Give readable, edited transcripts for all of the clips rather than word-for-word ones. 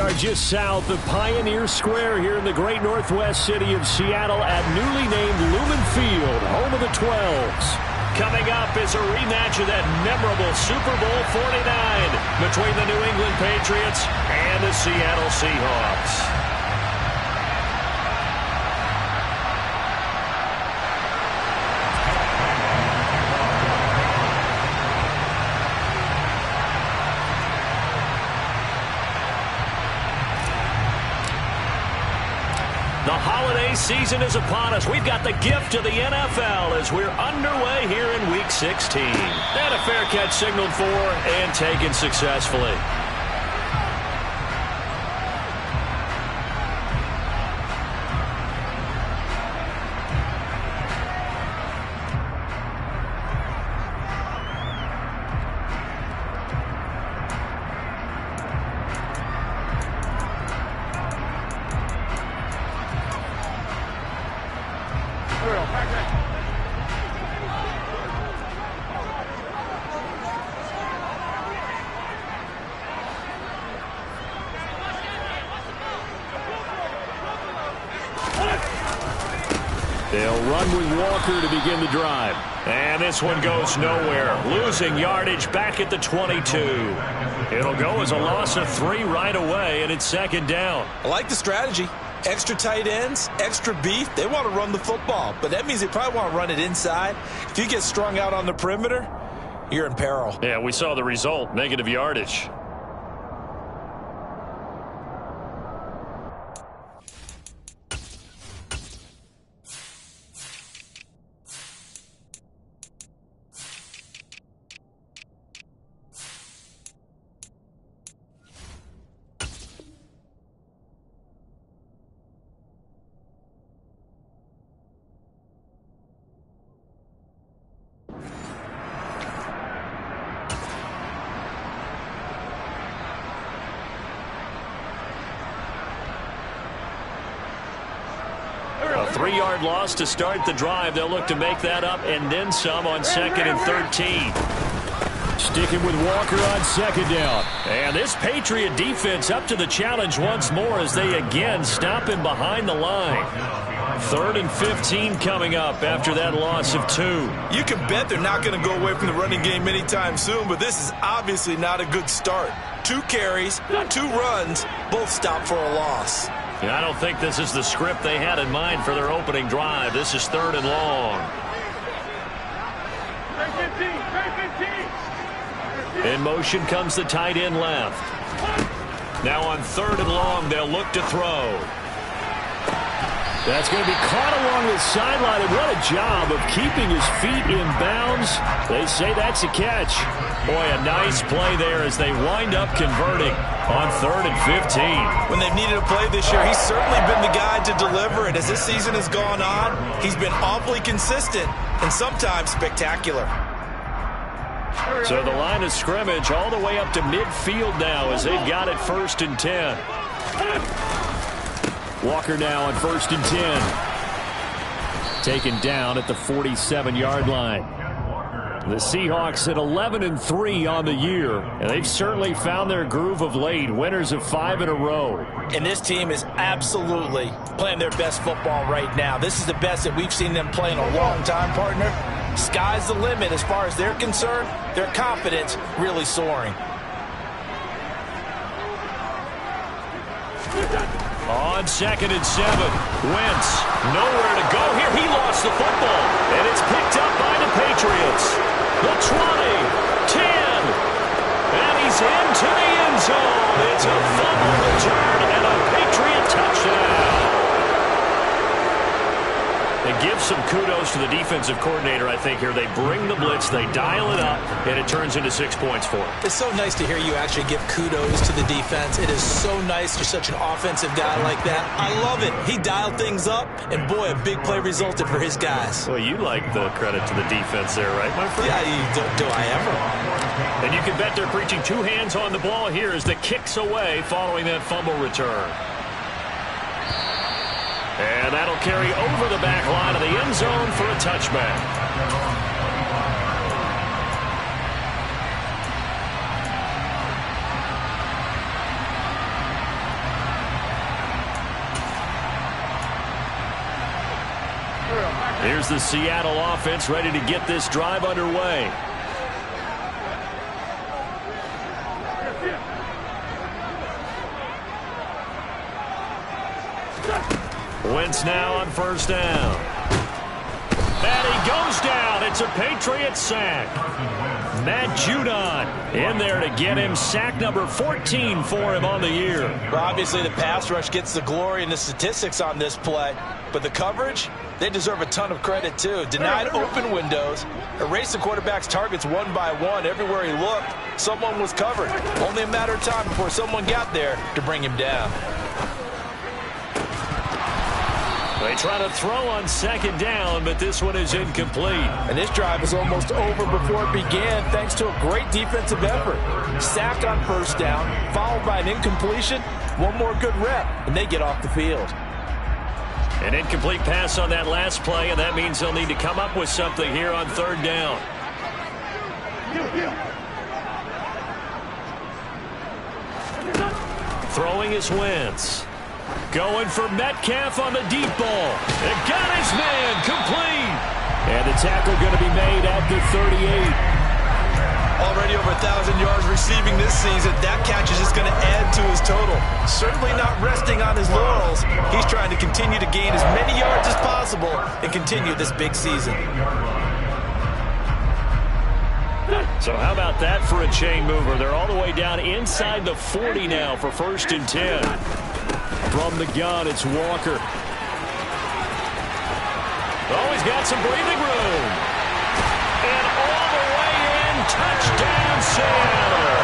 are just south of Pioneer Square here in the great northwest city of Seattle at newly named Lumen Field, home of the 12s. Coming up is a rematch of that memorable Super Bowl 49 between the New England Patriots and the Seattle Seahawks. The holiday season is upon us. We've got the gift of the NFL as we're underway here in Week 16. And a fair catch signaled for and taken successfully. They'll run with Walker to begin the drive. And this one goes nowhere. Losing yardage back at the 22. It'll go as a loss of 3 right away, and it's second down. I like the strategy. Extra tight ends, extra beef. They want to run the football, but that means they probably want to run it inside. If you get strung out on the perimeter, you're in peril. Yeah, we saw the result, negative yardage. A 3-yard loss to start the drive. They'll look to make that up and then some on 2nd and 13. Sticking with Walker on 2nd down. And this Patriot defense up to the challenge once more as they again stop him behind the line. 3rd and 15 coming up after that loss of 2. You can bet they're not going to go away from the running game anytime soon, but this is obviously not a good start. 2 carries, 2 runs, both stopped for a loss. I don't think this is the script they had in mind for their opening drive. This is 3rd and long. In motion comes the tight end left. Now on 3rd and long, they'll look to throw. That's going to be caught along the sideline, and what a job of keeping his feet in bounds. They say that's a catch. Boy, a nice play there as they wind up converting on 3rd and 15. When they've needed a play this year, he's certainly been the guy to deliver it. As this season has gone on, he's been awfully consistent and sometimes spectacular. So the line of scrimmage all the way up to midfield now as they've got it 1st and 10. Walker now on 1st and 10. Taken down at the 47-yard line. The Seahawks at 11-3 on the year, and they've certainly found their groove of late, winners of 5 in a row. And this team is absolutely playing their best football right now. This is the best that we've seen them play in a long time, partner. Sky's the limit as far as they're concerned. Their confidence really soaring. On 2nd and 7, Wentz, nowhere to go here. He lost the football, and it's picked up by the Patriots. The 20, 10, and he's into the end zone. It's a fumble return and a Patriot touchdown. They give some kudos to the defensive coordinator, I think, here. They bring the blitz, they dial it up, and it turns into 6 points for them. It's so nice to hear you actually give kudos to the defense. It is so nice for such an offensive guy like that. I love it. He dialed things up, and boy, a big play resulted for his guys. Well, you like the credit to the defense there, right, my friend? Yeah, do I ever? And you can bet they're preaching 2 hands on the ball here as the kick's away following that fumble return. And that'll carry over the back line of the end zone for a touchback. Here's the Seattle offense ready to get this drive underway. Wentz now on first down. And he goes down. It's a Patriot sack. Matt Judon in there to get him sack number 14 for him on the year. Well, obviously the pass rush gets the glory and the statistics on this play, but the coverage, they deserve a ton of credit too. Denied open windows, erased the quarterback's targets one by one. Everywhere he looked, someone was covered. Only a matter of time before someone got there to bring him down. They try to throw on second down, but this one is incomplete. And this drive is almost over before it began thanks to a great defensive effort. Sack on first down, followed by an incompletion. One more good rep, and they get off the field. An incomplete pass on that last play, and that means they'll need to come up with something here on third down. Throwing is Wentz. Going for Metcalf on the deep ball. It got his man complete. And the tackle going to be made at the 38. Already over 1,000 yards receiving this season. That catch is just going to add to his total. Certainly not resting on his laurels. He's trying to continue to gain as many yards as possible and continue this big season. So how about that for a chain mover? They're all the way down inside the 40 now for 1st and 10. From the gun, it's Walker. Oh, he's got some breathing room. And all the way in, touchdown Seattle.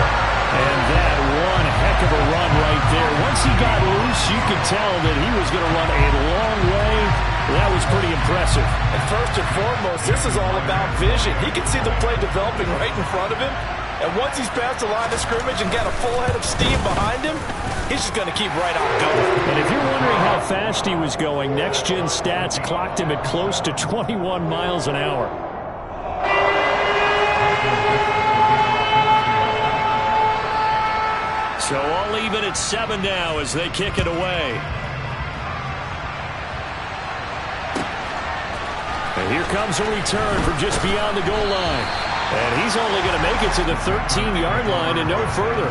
And that one heck of a run right there. Once he got loose, you could tell that he was going to run a long way. That was pretty impressive. And first and foremost, this is all about vision. He can see the play developing right in front of him. And once he's past the line of scrimmage and got a full head of steam behind him, he's just going to keep right on going. And if you're wondering how fast he was going, Next Gen Stats clocked him at close to 21 miles an hour. So all even at 7 now as they kick it away. And here comes a return from just beyond the goal line. And he's only going to make it to the 13-yard line and no further.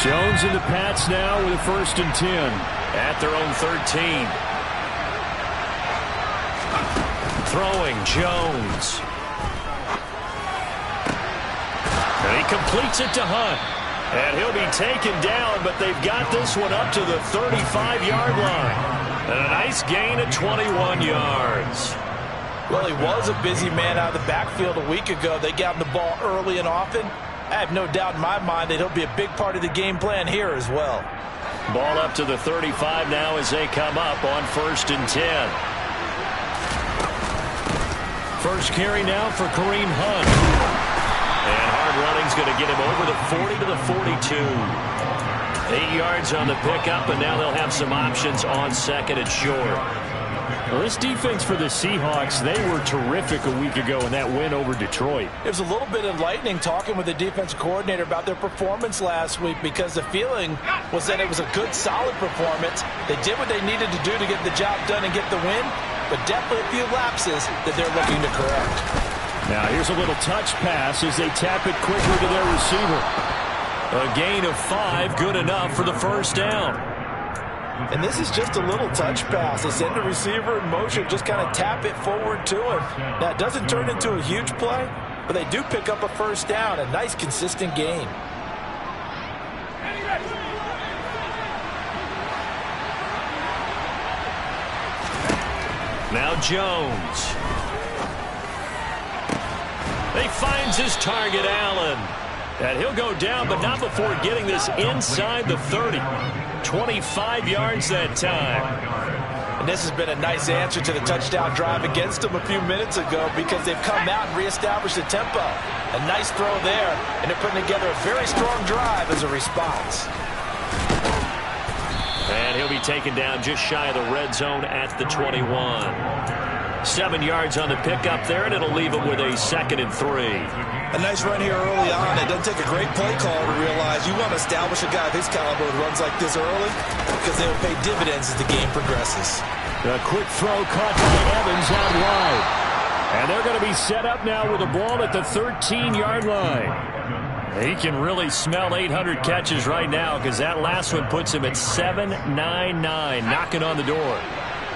Jones and the Pats now with a 1st and 10 at their own 13. Throwing Jones. And he completes it to Hunt. And he'll be taken down, but they've got this one up to the 35-yard line. And a nice gain of 21 yards. Well, he was a busy man out of the backfield a week ago. They got him the ball early and often. I have no doubt in my mind that he'll be a big part of the game plan here as well. Ball up to the 35 now as they come up on 1st and 10. First carry now for Kareem Hunt. And hard running's going to get him over the 40 to the 42. 8 yards on the pickup, and now they'll have some options on 2nd and short. Well, this defense for the Seahawks, they were terrific a week ago in that win over Detroit. It was a little bit enlightening talking with the defense coordinator about their performance last week because the feeling was that it was a good, solid performance. They did what they needed to do to get the job done and get the win, but definitely a few lapses that they're looking to correct. Now here's a little touch pass as they tap it quickly to their receiver. A gain of 5, good enough for the 1st down. And this is just a little touch pass. They send the receiver in motion, just kind of tap it forward to him. Now, it doesn't turn into a huge play, but they do pick up a 1st down, a nice, consistent gain. Now Jones. He finds his target, Allen. And he'll go down, but not before getting this inside the 30. 25 yards that time. And this has been a nice answer to the touchdown drive against them a few minutes ago because they've come out and reestablished the tempo. A nice throw there, and they're putting together a very strong drive as a response. And he'll be taken down just shy of the red zone at the 21. 7 yards on the pickup there, and it'll leave them with a 2nd and 3. A nice run here early on. It doesn't take a great play call to realize you want to establish a guy of his caliber who runs like this early because they will pay dividends as the game progresses. A quick throw caught by Evans out wide. And they're going to be set up now with the ball at the 13-yard line. He can really smell 800 catches right now because that last one puts him at 799, knocking on the door.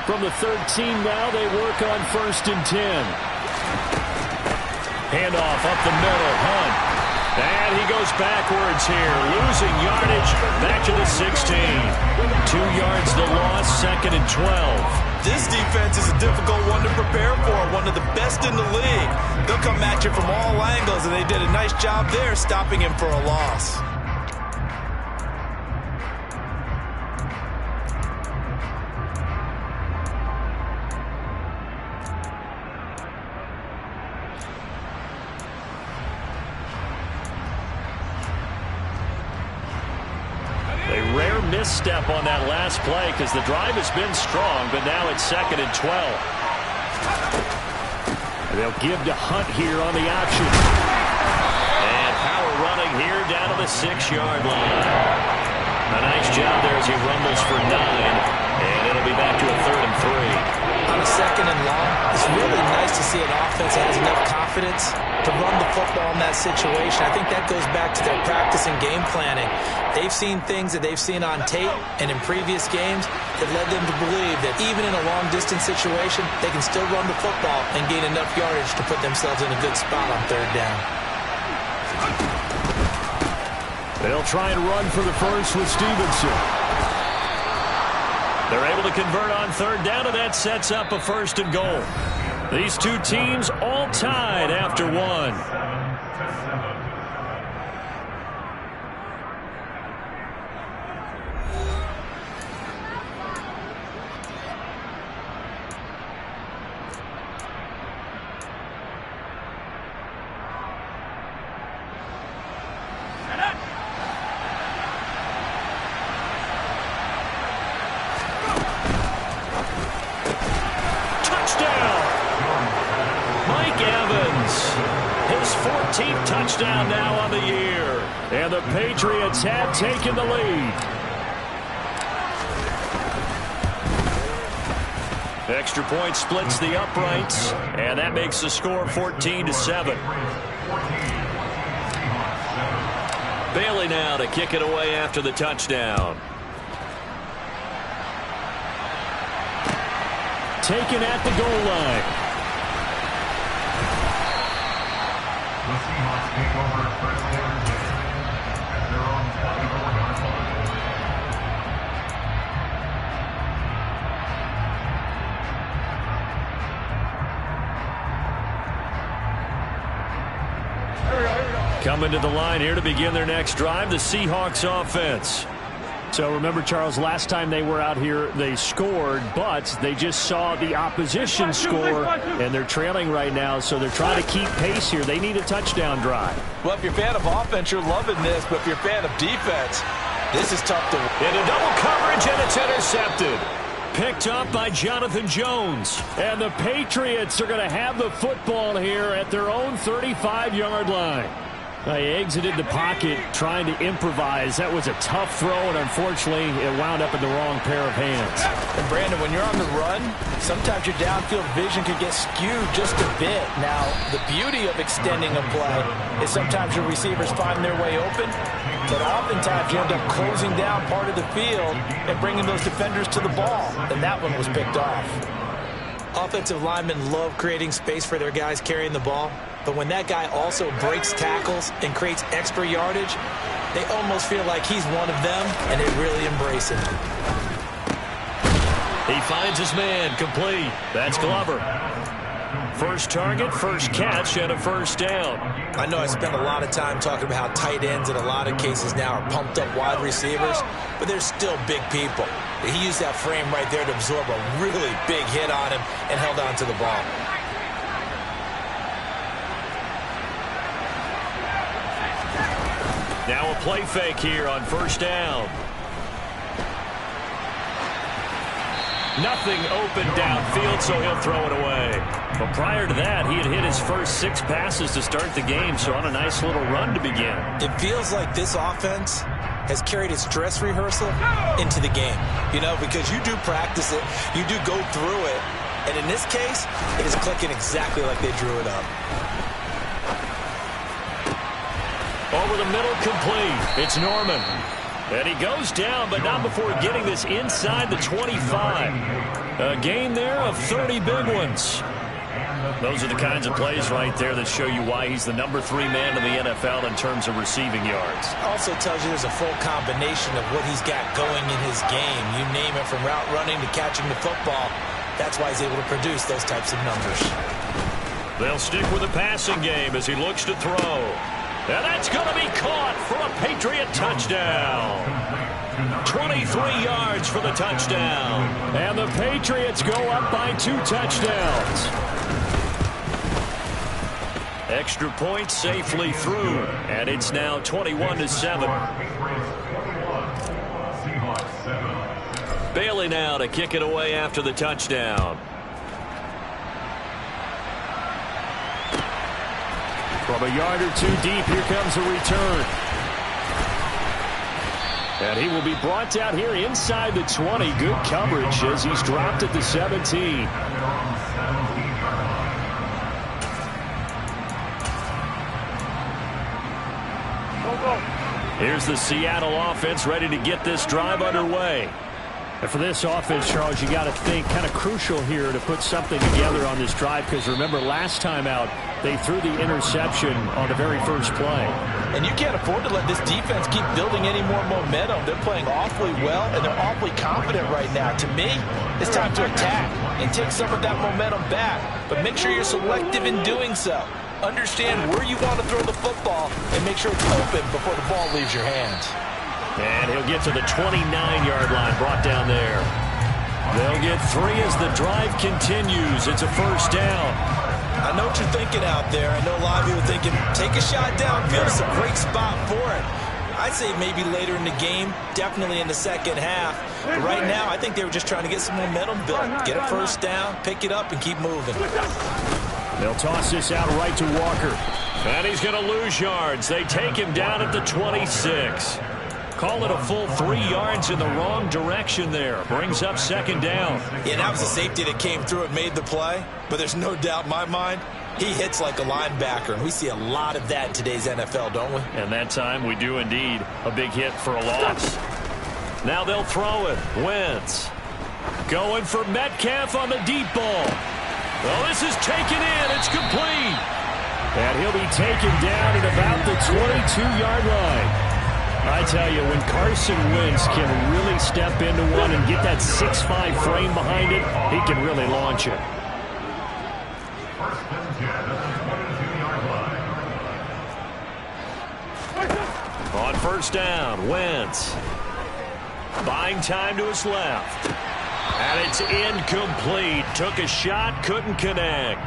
From the 13 now, they work on 1st and 10. Handoff up the middle, Hunt. And he goes backwards here, losing yardage back to the 16. 2 yards the loss, 2nd and 12. This defense is a difficult one to prepare for, one of the best in the league. They'll come at you from all angles, and they did a nice job there stopping him for a loss. Misstep on that last play because the drive has been strong, but now it's 2nd and 12. And they'll give to Hunt here on the option. And power running here down to the 6-yard line. A nice job there as he rumbles for 9. And it'll be back to a 3rd and 3. On a 2nd and long, it's really nice to see an offense that has enough confidence to run the football in that situation. I think that goes back to their practice and game planning. They've seen things that they've seen on tape and in previous games that led them to believe that even in a long-distance situation, they can still run the football and gain enough yardage to put themselves in a good spot on 3rd down. They'll try and run for the first with Stevenson. They're able to convert on 3rd down, and that sets up a 1st and goal. These two teams all tied after 1. Touchdown now on the year. And the Patriots have taken the lead. Extra point splits the uprights, and that makes the score 14-7. Bailey now to kick it away after the touchdown. Taken at the goal line. Coming to the line here to begin their next drive, the Seahawks offense. So remember, Charles, last time they were out here, they scored, but they just saw the opposition score, and they're trailing right now, so they're trying to keep pace here. They need a touchdown drive. Well, if you're a fan of offense, you're loving this, but if you're a fan of defense, this is tough to win. Into double coverage, and it's intercepted. Picked up by Jonathan Jones. And the Patriots are going to have the football here at their own 35-yard line. They exited the pocket trying to improvise. That was a tough throw, and unfortunately, it wound up in the wrong pair of hands. And Brandon, when you're on the run, sometimes your downfield vision can get skewed just a bit. Now, the beauty of extending a play is sometimes your receivers find their way open, but oftentimes you end up closing down part of the field and bringing those defenders to the ball, and that one was picked off. Offensive linemen love creating space for their guys carrying the ball, but when that guy also breaks tackles and creates extra yardage, they almost feel like he's one of them, and they really embrace him. He finds his man, complete. That's Glover. First target, first catch, and a 1st down. I know I spent a lot of time talking about how tight ends in a lot of cases now are pumped up wide receivers, but they're still big people. He used that frame right there to absorb a really big hit on him and held on to the ball. Now a play fake here on 1st down. Nothing open downfield, so he'll throw it away. But prior to that, he had hit his first 6 passes to start the game, so on a nice little run to begin. It feels like this offense has carried its dress rehearsal into the game. You know, because you do practice it, you do go through it, and in this case, it is clicking exactly like they drew it up. Over the middle, complete. It's Norman. And he goes down, but not before getting this inside the 25. A gain there of 30 big ones. Those are the kinds of plays right there that show you why he's the number 3 man in the NFL in terms of receiving yards. Also tells you there's a full combination of what he's got going in his game. You name it, from route running to catching the football. That's why he's able to produce those types of numbers. They'll stick with the passing game as he looks to throw. And that's going to be caught for a Patriot touchdown. 23 yards for the touchdown. And the Patriots go up by 2 touchdowns. Extra point safely through. And it's now 21-7. Bailey now to kick it away after the touchdown. From a yard or 2 deep, here comes a return. And he will be brought down here inside the 20. Good coverage as he's dropped at the 17. Here's the Seattle offense ready to get this drive underway. And for this offense, Charles, you got to think kind of crucial here to put something together on this drive, because remember last time out they threw the interception on the very first play. And you can't afford to let this defense keep building any more momentum. They're playing awfully well, and they're awfully confident right now. To me, it's time to attack and take some of that momentum back, but make sure you're selective in doing so. Understand where you want to throw the football and make sure it's open before the ball leaves your hands. And he'll get to the 29-yard line, brought down there. They'll get 3 as the drive continues. It's a first down. I know what you're thinking out there. I know a lot of you are thinking, take a shot downfield. It's a great spot for it. I'd say maybe later in the game, definitely in the second half. But right now, I think they were just trying to get some momentum built. Get a first down, pick it up, and keep moving. They'll toss this out right to Walker. And he's going to lose yards. They take him down at the 26. Call it a full 3 yards in the wrong direction there. Brings up second down. Yeah, that was a safety that came through and made the play. But there's no doubt in my mind, he hits like a linebacker. And we see a lot of that in today's NFL, don't we? And that time we do indeed. A big hit for a loss. Now they'll throw it. Wentz. Going for Metcalf on the deep ball. Well, this is taken in. It's complete. And he'll be taken down at about the 22-yard line. I tell you, when Carson Wentz can really step into one and get that 6'5" frame behind it, he can really launch it. On first down, Wentz. Buying time to his left. And it's incomplete. Took a shot, couldn't connect.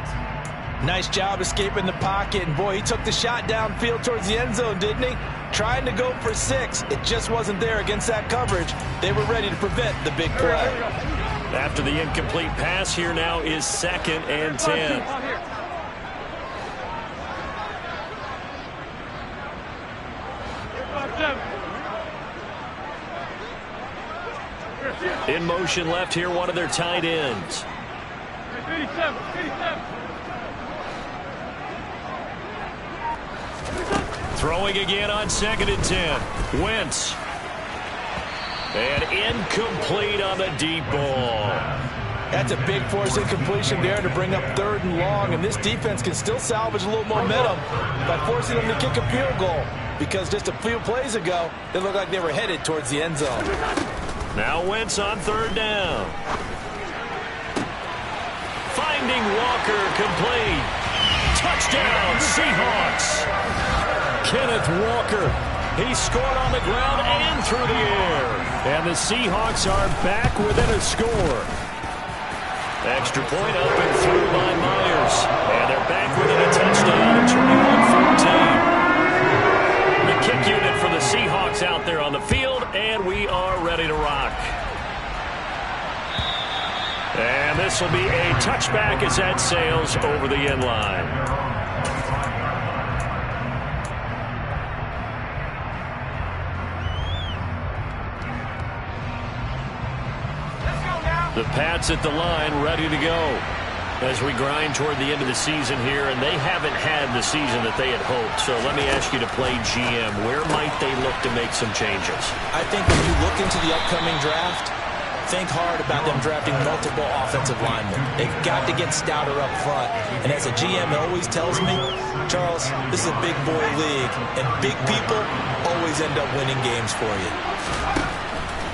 Nice job escaping the pocket. And, boy, he took the shot downfield towards the end zone, didn't he? Trying to go for 6. It just wasn't there against that coverage. They were ready to prevent the big play. After the incomplete pass, here now is 2nd and 10. In motion left here, one of their tight ends. 87. Throwing again on 2nd and 10. Wentz. And incomplete on the deep ball. That's a big force incompletion there to bring up 3rd and long. And this defense can still salvage a little momentum by forcing them to kick a field goal. Because just a few plays ago, they looked like they were headed towards the end zone. Now Wentz on 3rd down. Finding Walker, complete. Touchdown, Seahawks. Kenneth Walker. He scored on the ground and through the air. And the Seahawks are back within a score. Extra point up and through by Myers. And they're back within a touchdown at 21-14. The kick unit for the Seahawks out there on the field, and we are ready to rock. this will be a touchback as that sails over the end line. The Pats at the line, ready to go as we grind toward the end of the season here, and they haven't had the season that they had hoped. So let me ask you to play GM. Where might they look to make some changes? I think when you look into the upcoming draft, think hard about them drafting multiple offensive linemen. They've got to get stouter up front. And as a GM always tells me, Charles, this is a big boy league, and big people always end up winning games for you.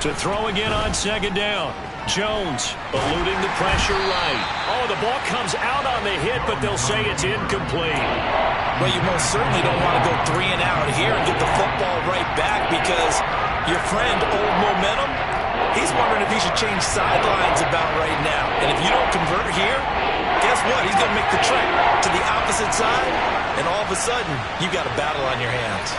To throw again on second down. Jones eluding the pressure right. Oh, the ball comes out on the hit, but they'll say it's incomplete. Well, you most certainly don't want to go 3 and out here and get the football right back, because your friend, Old Momentum, he's wondering if he should change sidelines about right now. And if you don't convert here, guess what? He's going to make the trek to the opposite side, and all of a sudden, you got a battle on your hands.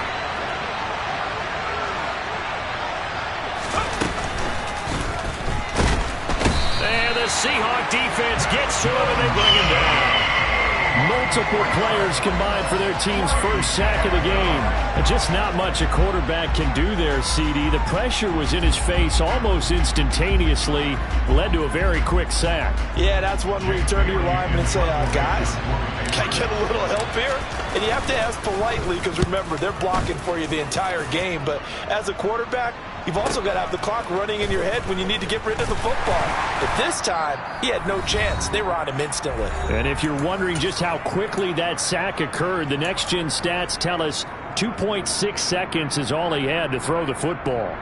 And the Seahawk defense gets to him, and they bring him down. Multiple players combined for their team's first sack of the game. And just not much a quarterback can do there, CD. The pressure was in his face almost instantaneously, led to a very quick sack. Yeah, that's one where you turn to your lineman and say, guys, can I get a little help here? And you have to ask politely, because remember, they're blocking for you the entire game. But as a quarterback, you've also got to have the clock running in your head when you need to get rid of the football. But this time, he had no chance. They were on him instantly. And if you're wondering just how quickly that sack occurred, the next-gen stats tell us 2.6 seconds is all he had to throw the football.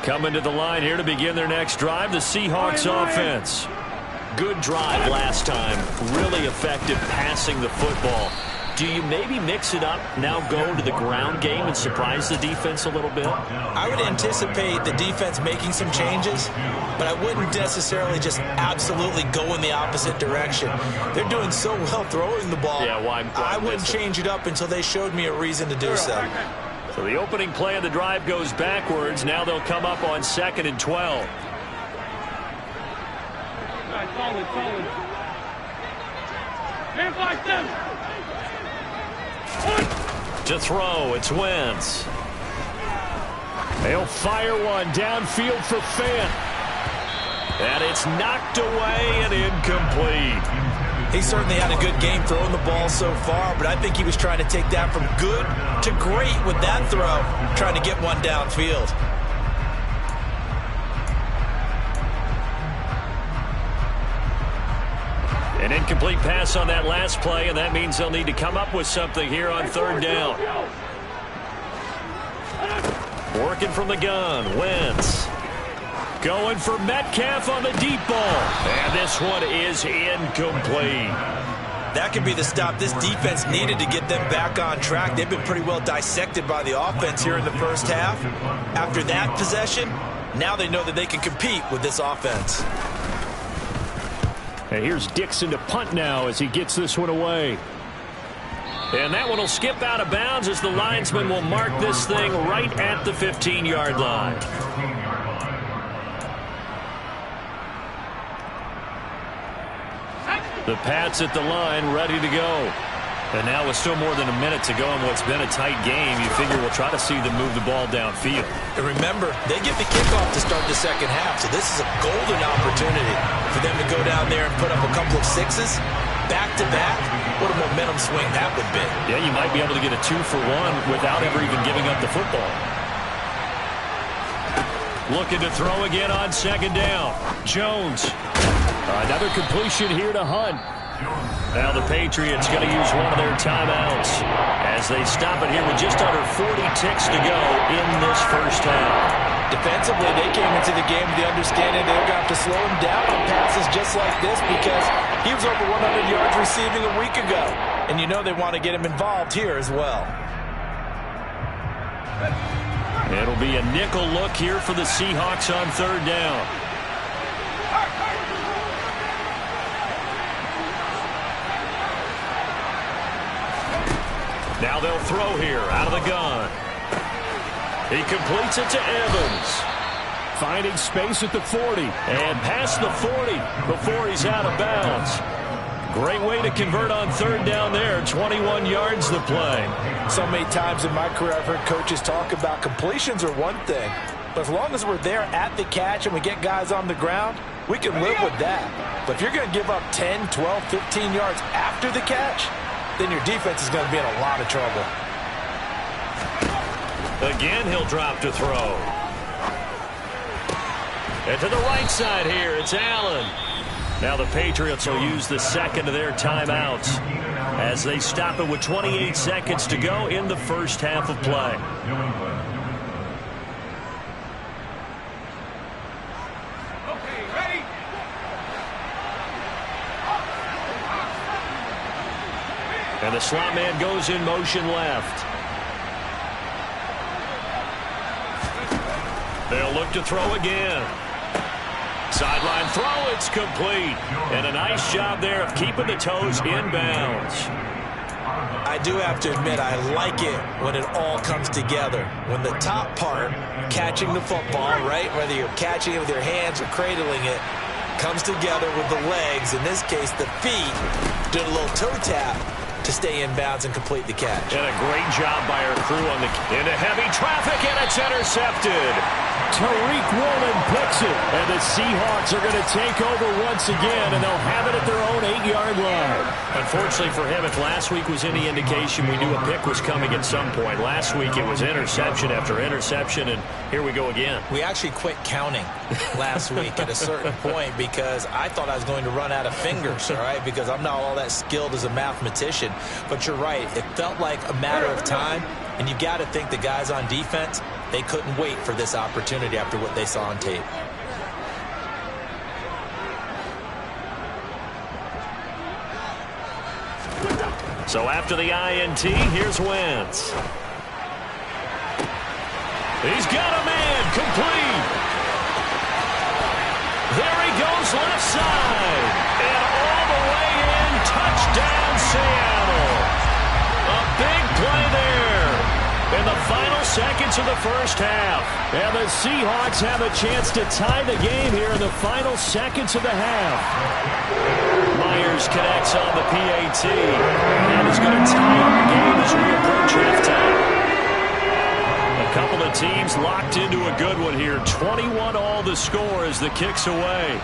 Coming to the line here to begin their next drive, the Seahawks offense. Good drive last time. Really effective passing the football. Do you maybe mix it up, now go to the ground game and surprise the defense a little bit? I would anticipate the defense making some changes, but I wouldn't necessarily just absolutely go in the opposite direction. They're doing so well throwing the ball. Yeah, why I wouldn't change it up until they showed me a reason to do so. So the opening play of the drive goes backwards. Now they'll come up on 2nd and 12. To throw, it's Wentz. They'll fire one downfield for Fant. And it's knocked away and incomplete. He certainly had a good game throwing the ball so far, but I think he was trying to take that from good to great with that throw, trying to get one downfield. An incomplete pass on that last play, and that means they'll need to come up with something here on 3rd down. Working from the gun, Wentz. Going for Metcalf on the deep ball. And this one is incomplete. That could be the stop this defense needed to get them back on track. They've been pretty well dissected by the offense here in the first half. After that possession, now they know that they can compete with this offense. And here's Dixon to punt now as he gets this one away. And that one will skip out of bounds as the linesman will mark this thing right at the 15-yard line. The Pats at the line, ready to go. And now with still more than a minute to go in what's been a tight game, you figure we'll try to see them move the ball downfield. And remember, they get the kickoff to start the second half, so this is a golden opportunity for them to go down there and put up a couple of sixes back-to-back. What a momentum swing that would be. Yeah, you might be able to get a 2-for-1 without ever even giving up the football. Looking to throw again on 2nd down. Jones. Another completion here to Hunt. Now the Patriots going to use one of their timeouts as they stop it here with just under 40 ticks to go in this first half. Defensively, they came into the game with the understanding they're going to have to slow him down on passes just like this, because he was over 100 yards receiving a week ago. And you know they want to get him involved here as well. It'll be a nickel look here for the Seahawks on 3rd down. Now they'll throw here out of the gun. He completes it to Evans. Finding space at the 40. And past the 40 before he's out of bounds. Great way to convert on third down there. 21 yards the play. So many times in my career I've heard coaches talk about completions are one thing. But as long as we're there at the catch and we get guys on the ground, we can live with that. But if you're going to give up 10, 12, 15 yards after the catch, then your defense is going to be in a lot of trouble. Again, he'll drop to throw. And to the right side here, it's Allen. Now the Patriots will use the second of their timeouts as they stop it with 28 seconds to go in the first half of play. And the slot man goes in motion left. They'll look to throw again. Sideline throw, it's complete. And a nice job there of keeping the toes inbounds. I do have to admit, I like it when it all comes together. When the top part, catching the football, right, whether you're catching it with your hands or cradling it, comes together with the legs, in this case the feet, doing a little toe tap to stay in bounds and complete the catch. And a great job by our crew on into heavy traffic, and it's intercepted. Tariq Woolen picks it, and the Seahawks are going to take over once again, and they'll have it at their own 8-yard line. Unfortunately for him, if last week was any indication, we knew a pick was coming at some point. Last week it was interception after interception, and here we go again. We actually quit counting last week at a certain point because I thought I was going to run out of fingers, all right, because I'm not all that skilled as a mathematician. But you're right, it felt like a matter of time, and you got to think the guys on defense, they couldn't wait for this opportunity after what they saw on tape. So after the INT, here's Wentz. He's got a man, complete. There he goes, left side. And all the way in, touchdown Seattle. A big play there in the final seconds of the first half. And the Seahawks have a chance to tie the game here in the final seconds of the half. Myers connects on the PAT. That is going to tie up the game as we approach halftime. A couple of teams locked into a good one here. 21-all the score as the kick's away.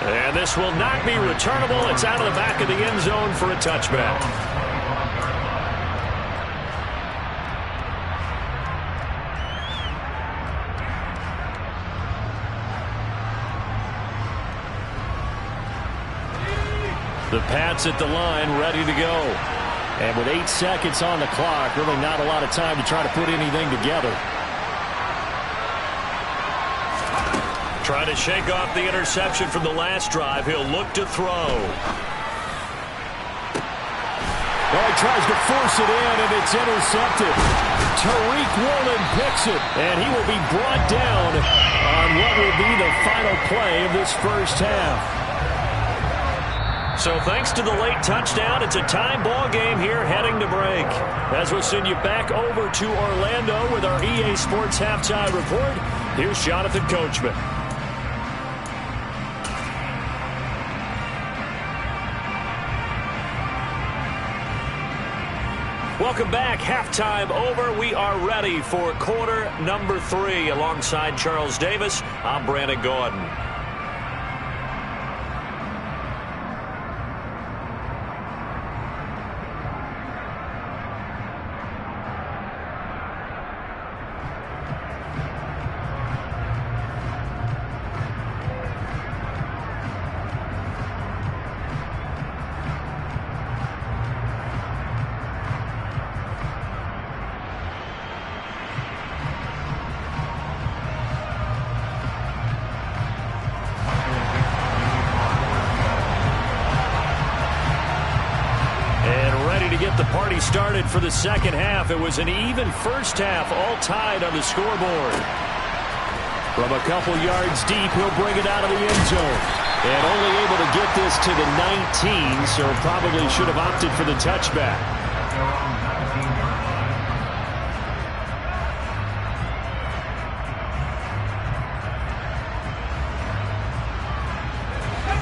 And this will not be returnable. It's out of the back of the end zone for a touchback. The Pats at the line, ready to go. And with 8 seconds on the clock, really not a lot of time to try to put anything together. Trying to shake off the interception from the last drive. He'll look to throw. Well, he tries to force it in, and it's intercepted. Tariq Woolen picks it, and he will be brought down on what will be the final play of this first half. So thanks to the late touchdown, it's a time ball game here heading to break. As we'll send you back over to Orlando with our EA Sports Halftime Report, here's Jonathan Coachman. Welcome back. Halftime over. We are ready for quarter number 3. Alongside Charles Davis, I'm Brandon Gordon. Started for the second half. It was an even first half, all tied on the scoreboard. From a couple yards deep, he'll bring it out of the end zone. And only able to get this to the 19, so probably should have opted for the touchback.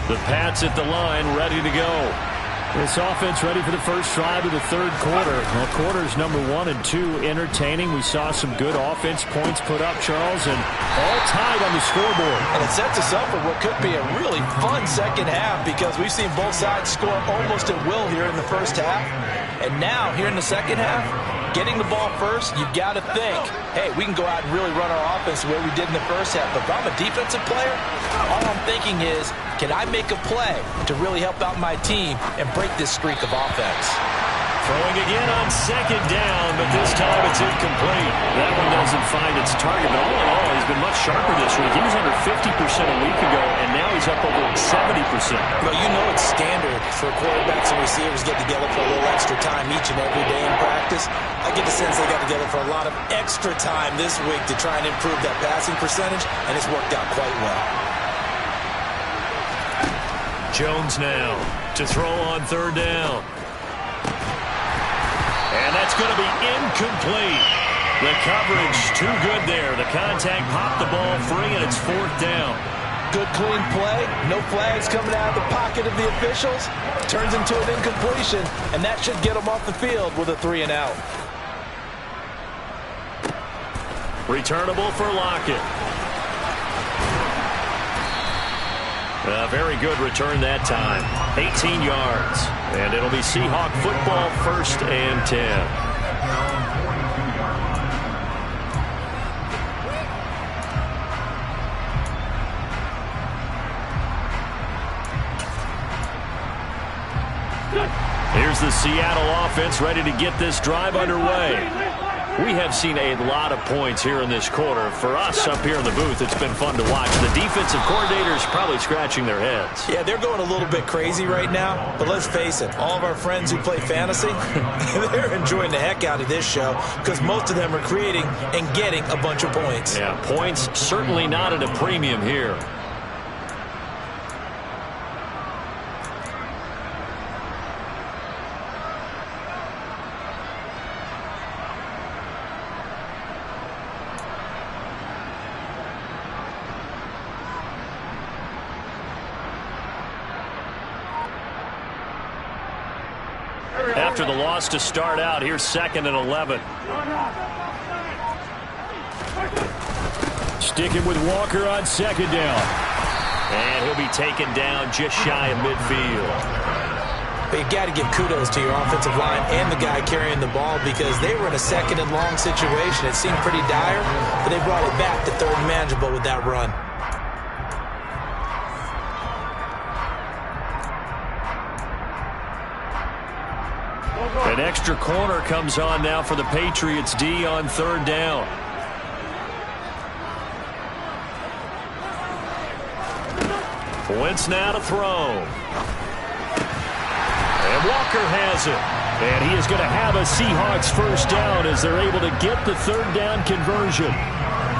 The Pats at the line, ready to go. This offense ready for the first drive of the third quarter. Well, quarters number 1 and 2 entertaining. We saw some good offense points put up, Charles, and all tied on the scoreboard. And it sets us up for what could be a really fun second half because we've seen both sides score almost at will here in the first half. And now, here in the second half, getting the ball first, you've got to think, hey, we can go out and really run our offense the way we did in the first half. But if I'm a defensive player, all I'm thinking is, can I make a play to really help out my team and break this streak of offense? Throwing again on second down, but this time it's incomplete. That one doesn't find its target, but all in all, he's been much sharper this week. He was under 50% a week ago, and now he's up over 70%. Well, you know it's standard for quarterbacks and receivers get together for a little extra time each and every day in practice. I get the sense they got together for a lot of extra time this week to try and improve that passing percentage, and it's worked out quite well. Jones now to throw on third down. And that's going to be incomplete. The coverage too good there. The contact popped the ball free, and it's fourth down. Good, clean play. No flags coming out of the pocket of the officials. Turns into an incompletion, and that should get them off the field with a 3 and out. Returnable for Lockett. A very good return that time. 18 yards. And it'll be Seahawk football, 1st and 10. Here's the Seattle offense ready to get this drive underway. We have seen a lot of points here in this quarter. For us up here in the booth, it's been fun to watch. The defensive coordinators probably scratching their heads. Yeah, they're going a little bit crazy right now. But let's face it, all of our friends who play fantasy, they're enjoying the heck out of this show because most of them are creating and getting a bunch of points. Yeah, points certainly not at a premium here. After the loss to start out, here's 2nd and 11. Sticking with Walker on second down. And he'll be taken down just shy of midfield. But you got to give kudos to your offensive line and the guy carrying the ball because they were in a 2nd and long situation. It seemed pretty dire, but they brought it back to 3rd and manageable with that run. An extra corner comes on now for the Patriots D on 3rd down. Wentz now to throw. And Walker has it. And he is going to have a Seahawks 1st down as they're able to get the 3rd down conversion.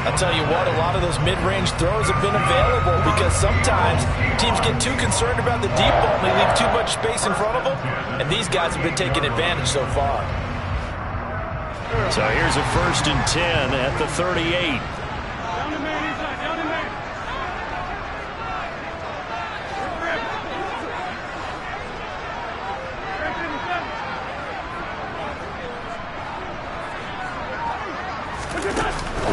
I'll tell you what, a lot of those mid-range throws have been available because sometimes teams get too concerned about the deep ball and they leave too much space in front of them, and these guys have been taking advantage so far. So here's a 1st and 10 at the 38.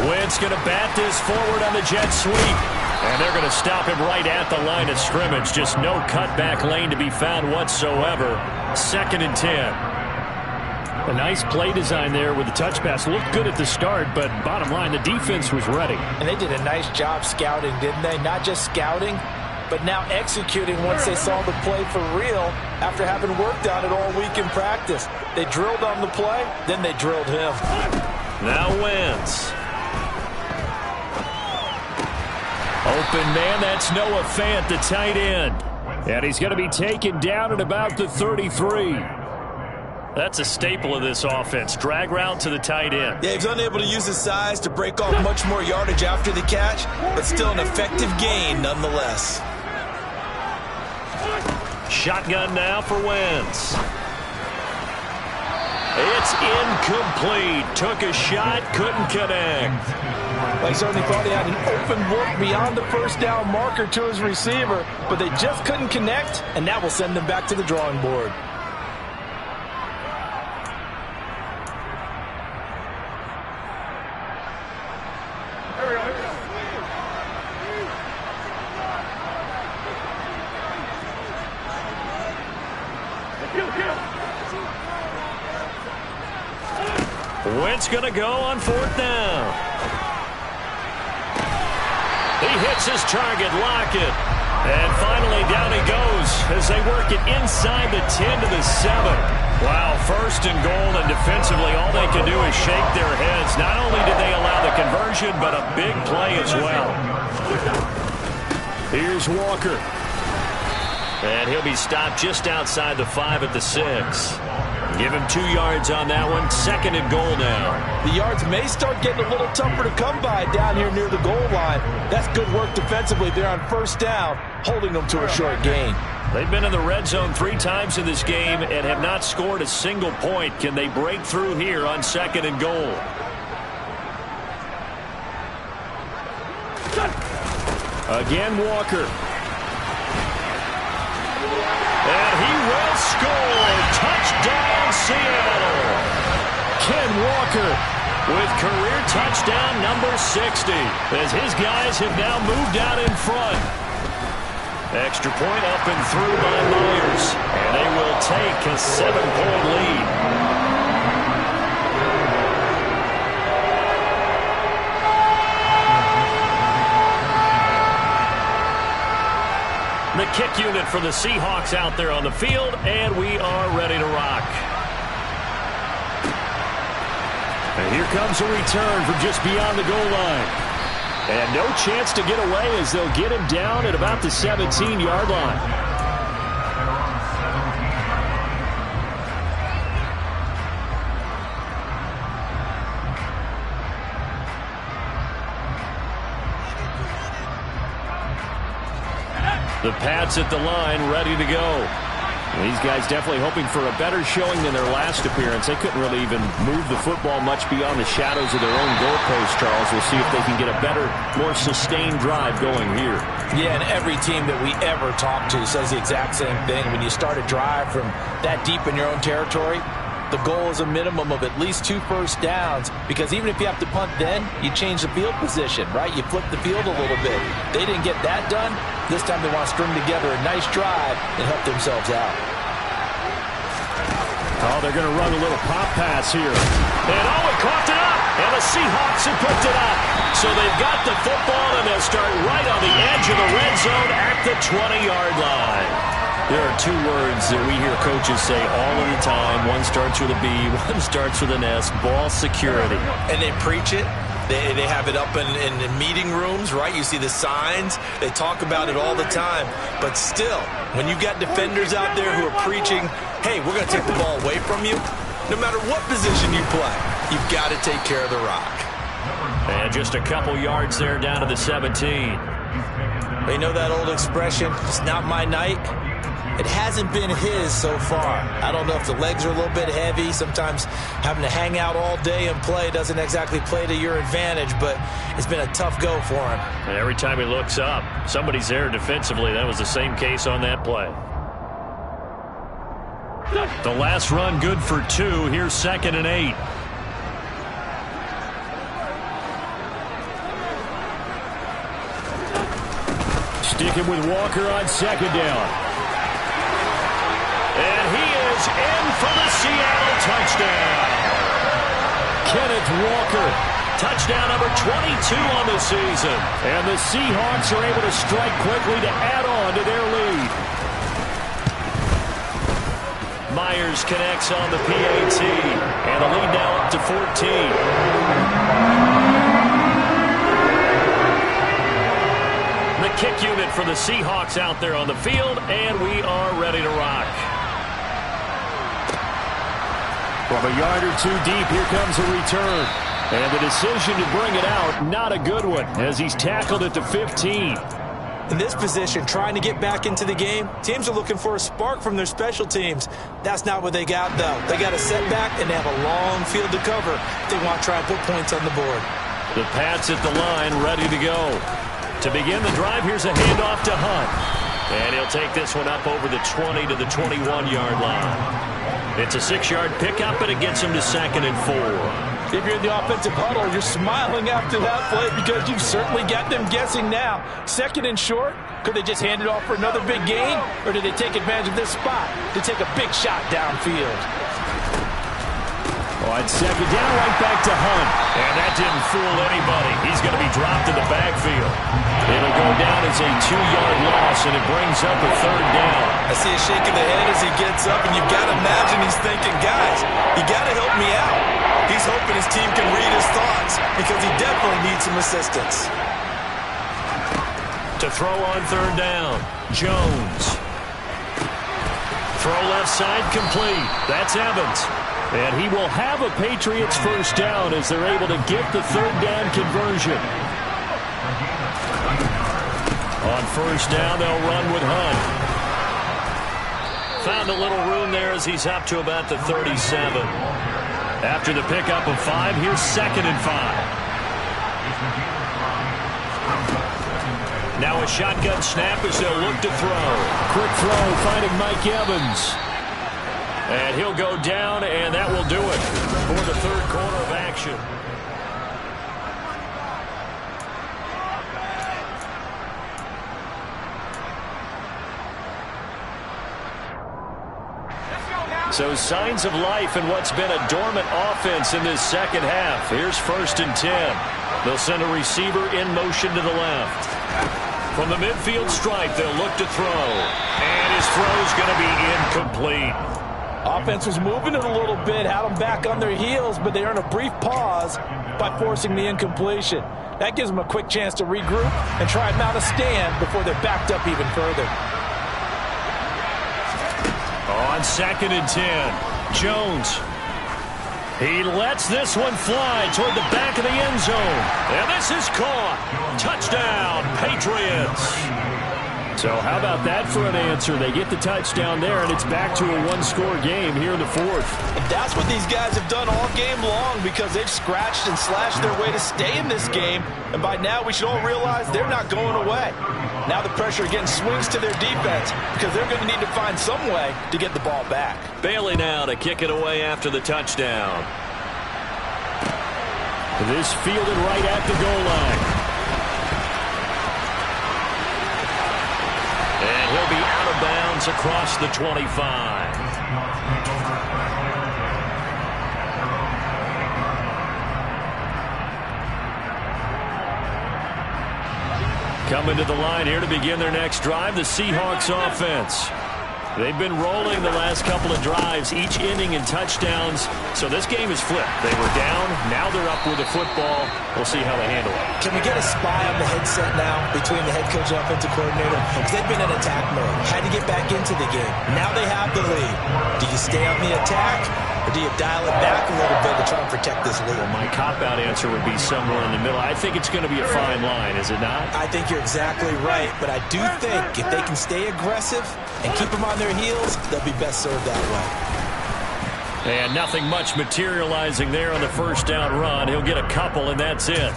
Wentz going to bat this forward on the jet sweep. And they're going to stop him right at the line of scrimmage. Just no cutback lane to be found whatsoever. 2nd and 10. A nice play design there with the touch pass. Looked good at the start, but bottom line, the defense was ready. And they did a nice job scouting, didn't they? Not just scouting, but now executing once they saw the play for real after having worked on it all week in practice. They drilled on the play, then they drilled him. Now Wentz. Open man, that's Noah Fant, the tight end. And he's going to be taken down at about the 33. That's a staple of this offense. Drag route to the tight end. Yeah, he's unable to use his size to break off much more yardage after the catch, but still an effective gain nonetheless. Shotgun now for Wentz. It's incomplete. Took a shot, couldn't connect. They certainly thought he had an open look beyond the first down marker to his receiver, but they just couldn't connect, and that will send them back to the drawing board. Wentz going to go on 4th down. He hits his target, Lockett. And finally down he goes as they work it inside the 10 to the 7. Wow, 1st and goal, and defensively all they can do is shake their heads. Not only did they allow the conversion, but a big play as well. Here's Walker. And he'll be stopped just outside the 5 at the 6. Give him 2 yards on that one. 2nd and goal now. The yards may start getting a little tougher to come by down here near the goal line. That's good work defensively there on 1st down, holding them to a short gain. They've been in the red zone 3 times in this game and have not scored a single point. Can they break through here on 2nd and goal? Again, Walker. And he will score. Touchdown, Seattle. Ken Walker with career touchdown number 60 as his guys have now moved out in front. Extra point up and through by Myers. And they will take a 7-point lead. The kick unit for the Seahawks out there on the field, and we are ready to rock. And here comes a return from just beyond the goal line. And no chance to get away as they'll get him down at about the 17-yard line. The Pats at the line, ready to go. These guys definitely hoping for a better showing than their last appearance. They couldn't really even move the football much beyond the shadows of their own goalpost, Charles. We'll see if they can get a better, more sustained drive going here. Yeah, and every team that we ever talk to says the exact same thing. When you start a drive from that deep in your own territory, the goal is a minimum of at least 2 first downs, because even if you have to punt then, you change the field position, right? You flip the field a little bit. They didn't get that done. This time they want to string together a nice drive and help themselves out. Oh, they're going to run a little pop pass here. And oh, it caught it up. And the Seahawks have picked it up. So they've got the football, and they'll start right on the edge of the red zone at the 20-yard line. There are 2 words that we hear coaches say all of the time. One starts with a B, one starts with an S, ball security. And they preach it. They have it up in meeting rooms, right? You see the signs. They talk about it all the time. But still, when you've got defenders out there who are preaching, hey, we're going to take the ball away from you, no matter what position you play, you've got to take care of the rock. And just a couple yards there down to the 17. You know that old expression, it's not my night? It hasn't been his so far. I don't know if the legs are a little bit heavy. Sometimes having to hang out all day and play doesn't exactly play to your advantage, but it's been a tough go for him. And every time he looks up, somebody's there defensively. That was the same case on that play. The last run good for 2. Here's 2nd and 8. Sticking with Walker on 2nd down. And he is in for the Seattle touchdown. Kenneth Walker, touchdown number 22 on the season. And the Seahawks are able to strike quickly to add on to their lead. Myers connects on the PAT. And the lead now up to 14. The kick unit for the Seahawks out there on the field, and we are ready to rock. From a yard or 2 deep, here comes a return. And the decision to bring it out, not a good one, as he's tackled at the 15. In this position, trying to get back into the game, teams are looking for a spark from their special teams. That's not what they got, though. They got a setback, and they have a long field to cover if they want to try and put points on the board. The Pats at the line, ready to go. To begin the drive, here's a handoff to Hunt. And he'll take this one up over the 20 to the 21-yard line. It's a 6-yard pickup, and it gets him to 2nd and 4. If you're in the offensive huddle, you're smiling after that play because you've certainly got them guessing now. 2nd and short, could they just hand it off for another big gain? Or did they take advantage of this spot to take a big shot downfield? On 2nd down, right back to Hunt. And that didn't fool anybody. He's going to be dropped in the backfield. It'll go down as a 2-yard loss, and it brings up a 3rd down. I see a shake of the head as he gets up, and you've got to imagine he's thinking, guys, you got to help me out. He's hoping his team can read his thoughts because he definitely needs some assistance. To throw on 3rd down, Jones. Throw left side complete. That's Evans. And he will have a Patriots 1st down as they're able to get the 3rd down conversion. On 1st down, they'll run with Hunt. Found a little room there as he's up to about the 37. After the pickup of 5, here's 2nd and 5. Now a shotgun snap as they'll look to throw. Quick throw finding Mike Evans. And he'll go down, and that will do it for the 3rd quarter of action. So signs of life in what's been a dormant offense in this 2nd half. Here's 1st and 10. They'll send a receiver in motion to the left. From the midfield stripe, they'll look to throw. And his throw's going to be incomplete. Offense was moving it a little bit, had them back on their heels, but they earn a brief pause by forcing the incompletion. That gives them a quick chance to regroup and try and mount a stand before they're backed up even further. On 2nd and 10, Jones. He lets this one fly toward the back of the end zone. And this is caught. Touchdown, Patriots. So how about that for an answer? They get the touchdown there, and it's back to a 1-score game here in the 4th. And that's what these guys have done all game long because they've scratched and slashed their way to stay in this game. And by now, we should all realize they're not going away. Now the pressure again swings to their defense because they're going to need to find some way to get the ball back. Bailey now to kick it away after the touchdown. This fielded right at the goal line. And he'll be out of bounds across the 25. Coming to the line here to begin their next drive, the Seahawks offense. They've been rolling the last couple of drives, each ending in touchdowns. So this game is flipped. They were down, now they're up with the football. We'll see how they handle it. Can we get a spy on the headset now between the head coach and offensive coordinator? Because they've been in attack mode, had to get back into the game. Now they have the lead. Do you stay on the attack, or do you dial it back a little bit to try and protect this lead? Well, my cop-out answer would be somewhere in the middle. I think it's going to be a fine line, is it not? I think you're exactly right, but I do think if they can stay aggressive and keep them on their heels, they'll be best served that way. And nothing much materializing there on the 1st down run. He'll get a couple, and that's it.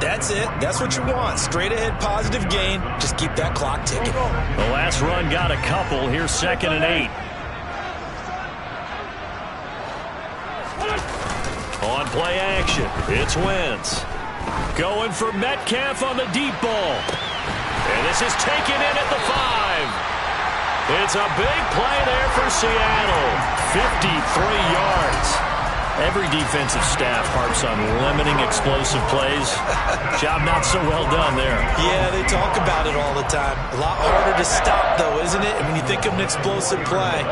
That's it. That's what you want. Straight ahead positive gain. Just keep that clock ticking. The last run got a couple. Here's 2nd and 8. On play action, it's Wentz. Going for Metcalf on the deep ball. And this is taken in at the 5. It's a big play there for Seattle. 53 yards. Every defensive staff harps on limiting explosive plays. Job not so well done there. Yeah, they talk about it all the time. A lot harder to stop, though, isn't it? And when you think of an explosive play,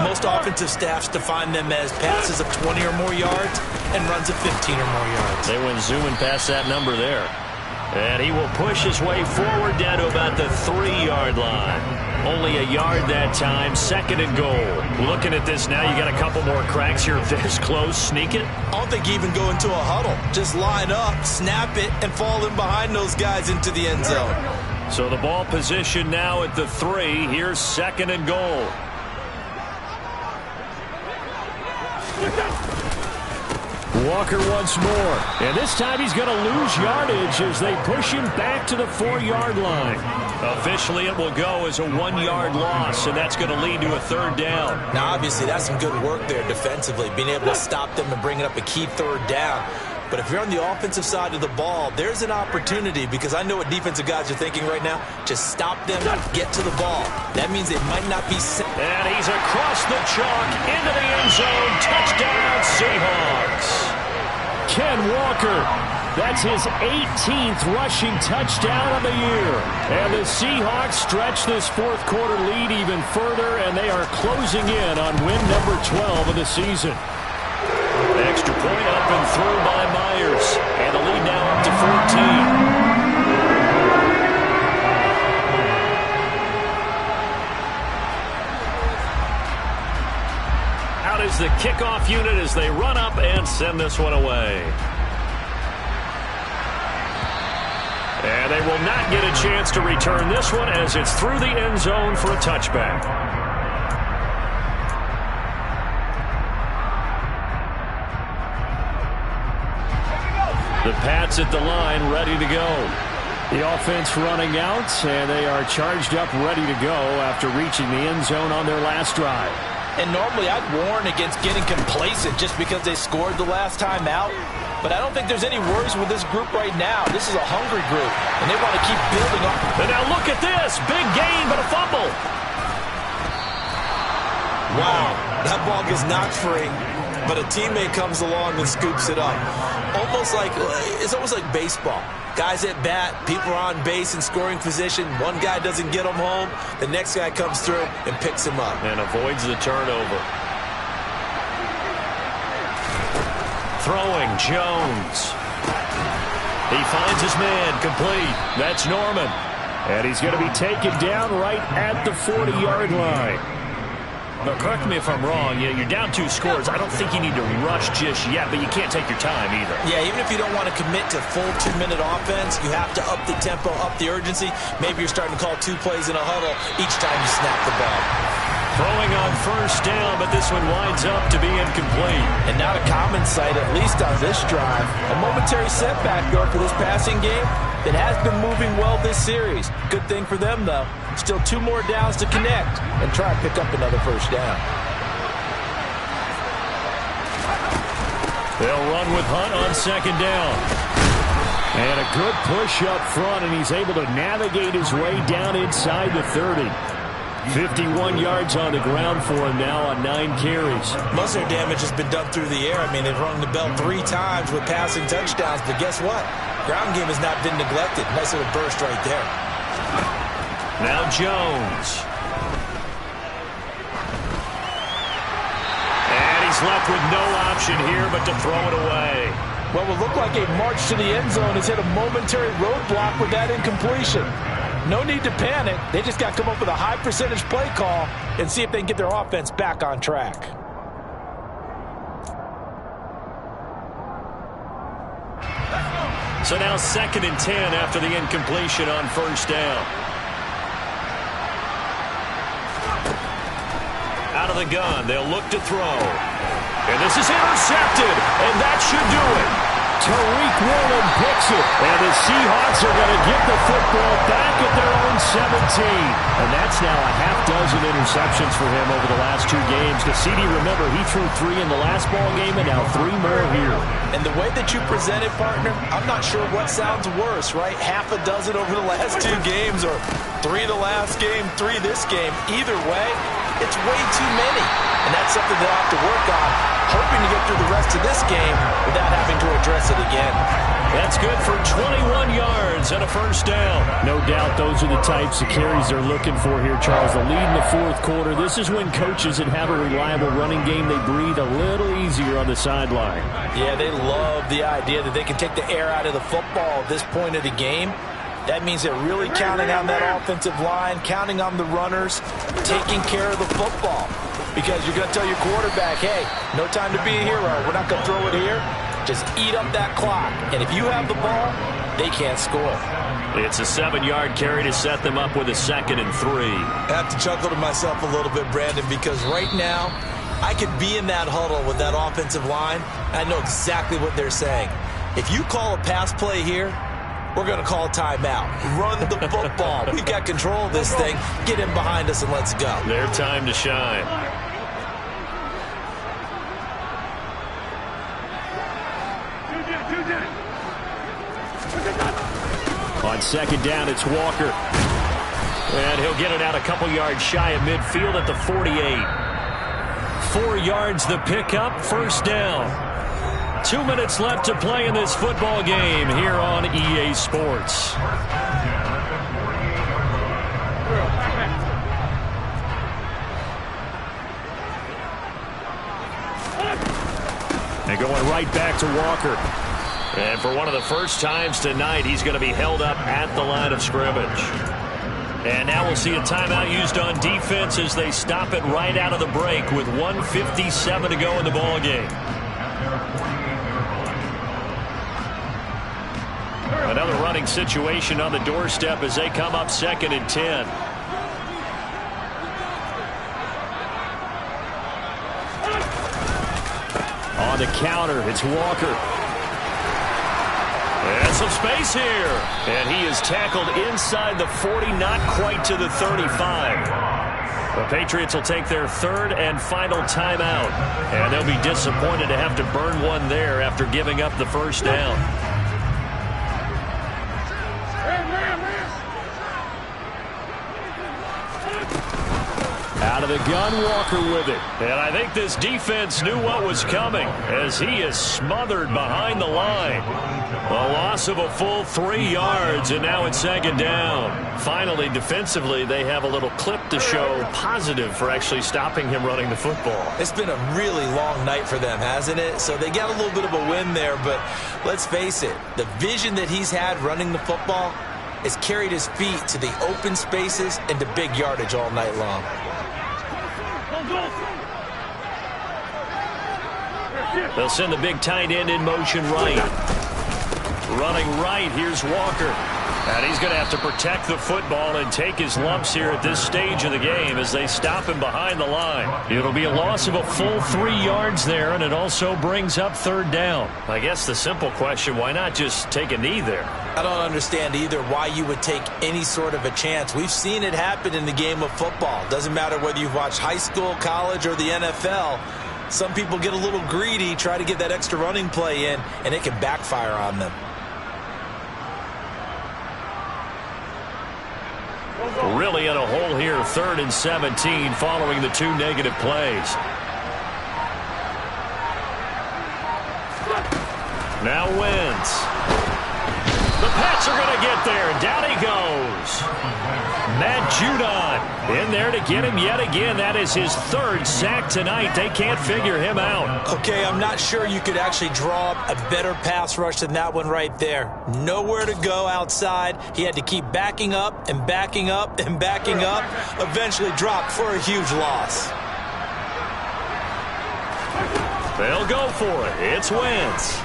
most offensive staffs define them as passes of 20 or more yards and runs of 15 or more yards. They went zooming past that number there. And he will push his way forward down to about the 3-yard line. Only a yard that time, 2nd and goal. Looking at this now, you got a couple more cracks here. This close, sneak it. I don't think you even go into a huddle. Just line up, snap it, and fall in behind those guys into the end zone. So the ball position now at the 3. Here's 2nd and goal. Walker once more. And this time he's going to lose yardage as they push him back to the 4-yard line. Officially, it will go as a 1-yard loss, and that's going to lead to a 3rd down. Now, obviously, that's some good work there defensively, being able to stop them and bringing up a key 3rd down. But if you're on the offensive side of the ball, there's an opportunity, because I know what defensive guys are thinking right now. Just stop them, get to the ball. That means they might not be set. And he's across the chalk into the end zone. Touchdown, Seahawks. Ken Walker, that's his 18th rushing touchdown of the year. And the Seahawks stretch this 4th quarter lead even further, and they are closing in on win number 12 of the season. Extra point up and through by Myers. And the lead now up to 14. Out is the kickoff unit as they run up and send this one away. And they will not get a chance to return this one as it's through the end zone for a touchback. The Pats at the line, ready to go. The offense running out, and they are charged up, ready to go after reaching the end zone on their last drive. And normally I'd warn against getting complacent just because they scored the last time out. But I don't think there's any worries with this group right now. This is a hungry group, and they want to keep building up. And now look at this. Big gain, but a fumble. Wow, that ball gets knocked free, but a teammate comes along and scoops it up. It's almost like baseball. Guys at bat, people are on base in scoring position. One guy doesn't get them home. The next guy comes through and picks him up. And avoids the turnover. Throwing, Jones. He finds his man, complete. That's Norman. And he's going to be taken down right at the 40-yard line. But correct me if I'm wrong, you're down 2 scores. I don't think you need to rush just yet, but you can't take your time either. Yeah, even if you don't want to commit to full 2-minute offense, you have to up the tempo, up the urgency. Maybe you're starting to call 2 plays in a huddle each time you snap the ball. Throwing on 1st down, but this one winds up to be incomplete. And not a common sight, at least on this drive. A momentary setback, though, for this passing game that has been moving well this series. Good thing for them, though. Still 2 more downs to connect and try to pick up another 1st down. They'll run with Hunt on 2nd down. And a good push up front, and he's able to navigate his way down inside the 30. 51 yards on the ground for him now on 9 carries. Most of their damage has been done through the air. I mean, they've rung the bell 3 times with passing touchdowns, but guess what? Ground game has not been neglected. Nice little burst right there. Now Jones. And he's left with no option here but to throw it away. What will look like a march to the end zone has hit a momentary roadblock with that incompletion. No need to panic. They just got to come up with a high percentage play call and see if they can get their offense back on track. So now 2nd and 10 after the incompletion on 1st down. Out of the gun, they'll look to throw. And this is intercepted, and that should do it. Tariq Woolen picks it, and the Seahawks are going to get the football back at their own 17. And that's now a half dozen interceptions for him over the last 2 games. The CD, remember, he threw 3 in the last ball game, and now 3 more here. And the way that you present it, partner, I'm not sure what sounds worse, right? Half a dozen over the last 2 games, or 3 the last game, 3 this game. Either way, it's way too many. And that's something they'll have to work on, hoping to get through the rest of this game without having to address it again. That's good for 21 yards and a 1st down. No doubt those are the types of carries they're looking for here, Charles. The lead in the 4th quarter. This is when coaches that have a reliable running game, they breathe a little easier on the sideline. Yeah, they love the idea that they can take the air out of the football at this point of the game. That means they're really counting on that offensive line, counting on the runners, taking care of the football. Because you're going to tell your quarterback, hey, no time to be a hero. We're not going to throw it here. Just eat up that clock. And if you have the ball, they can't score. It's a 7-yard carry to set them up with a 2nd and 3. I have to chuckle to myself a little bit, Brandon, because right now I could be in that huddle with that offensive line. I know exactly what they're saying. If you call a pass play here, we're going to call a timeout. Run the football. We've got control of this thing. Get in behind us and let's go. Their time to shine. On 2nd down, it's Walker. And he'll get it out a couple yards shy of midfield at the 48. 4 yards the pickup, 1st down. 2 minutes left to play in this football game here on EA Sports. And going right back to Walker. And for one of the first times tonight, he's going to be held up at the line of scrimmage. And now we'll see a timeout used on defense as they stop it right out of the break with 1:57 to go in the ball game. Another running situation on the doorstep as they come up 2nd and 10. On the counter, it's Walker. And some space here. And he is tackled inside the 40, not quite to the 35. The Patriots will take their 3rd and final timeout. And they'll be disappointed to have to burn one there after giving up the 1st down. Out of the gun, Walker with it. And I think this defense knew what was coming as he is smothered behind the line. A loss of a full 3 yards, and now it's 2nd down. Finally, defensively, they have a little clip to show positive for actually stopping him running the football. It's been a really long night for them, hasn't it? So they got a little bit of a win there, but let's face it, the vision that he's had running the football has carried his feet to the open spaces and to big yardage all night long. They'll send the big tight end in motion right. Running right, here's Walker. And he's going to have to protect the football and take his lumps here at this stage of the game as they stop him behind the line. It'll be a loss of a full 3 yards there, and it also brings up 3rd down. I guess the simple question, why not just take a knee there? I don't understand either why you would take any sort of a chance. We've seen it happen in the game of football. Doesn't matter whether you've watched high school, college, or the NFL. Some people get a little greedy, try to get that extra running play in, and it can backfire on them. Really in a hole here, 3rd and 17 following the 2 negative plays. Now Wentz. The Pats are going to get there, and down he goes. Matt Judon in there to get him yet again. That is his 3rd sack tonight. They can't figure him out. Okay, I'm not sure you could actually draw up a better pass rush than that one right there. Nowhere to go outside. He had to keep backing up and backing up and backing up. Eventually dropped for a huge loss. They'll go for it. It's Wentz.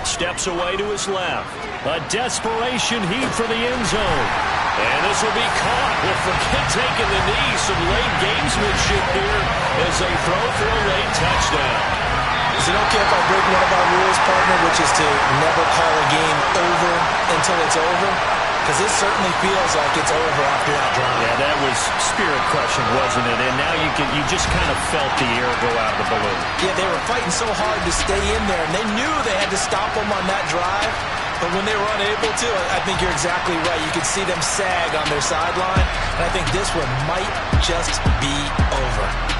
Steps away to his left. A desperation heave for the end zone. And this will be caught. We'll forget taking the knee. Some late gamesmanship here as they throw for a late touchdown. Is it okay if I break one of our rules, partner, which is to never call a game over until it's over? Because it certainly feels like it's over after that drive. Yeah, that was spirit crushing, wasn't it? And now you just kind of felt the air go out of the balloon. Yeah, they were fighting so hard to stay in there, and they knew they had to stop them on that drive. But when they were unable to, I think you're exactly right. You could see them sag on their sideline, and I think this one might just be over.